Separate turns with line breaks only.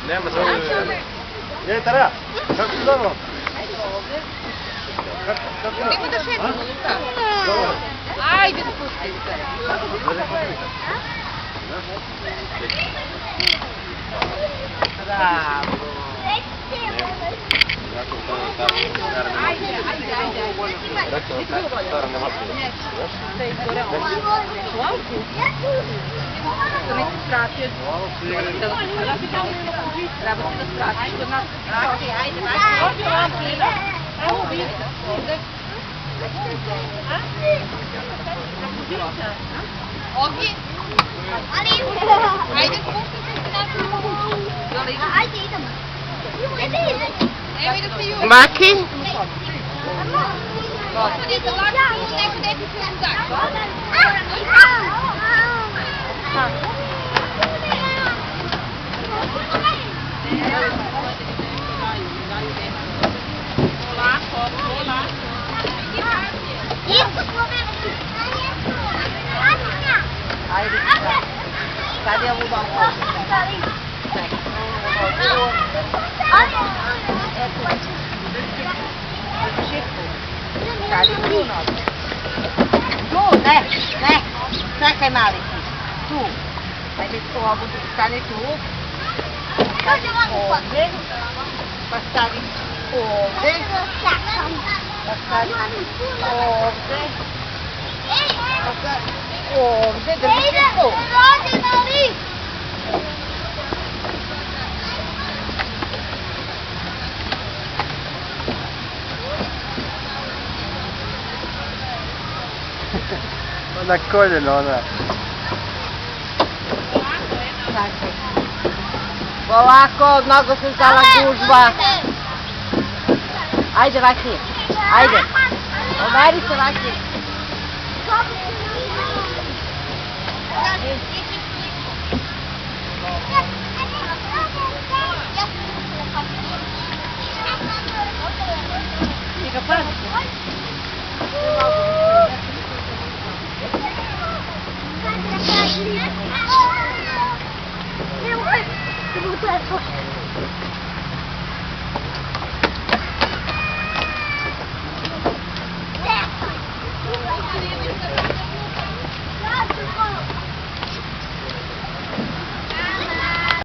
Nema se ovdje. Je, Tara, kako si dobro?
Idemo da šetamo, Luka. Ajde, spusti se. Bravo. To nisi skratio. Treba se da skratiš kod nas. Ajde. Evo vidite. Ogi. Ajde spusti se na tu. Ajde idemo. Evo ide se Juri.
Maki?
Sad je za vlaku, neko deti se uzak. Ajde, sad je ovu banku. Tu, ne, čekaj mali ti, tu, ajde tu obudu, stani tu, stani ovdje, pa stavi ovdje, pa stavi ovdje, pa stavi ovdje, drži se tu.
Na koljeno, ona.
Polako, mnogo se zala gužba. Ajde, Vaki, ajde. Omeri se, Vaki. Ti ga pazite.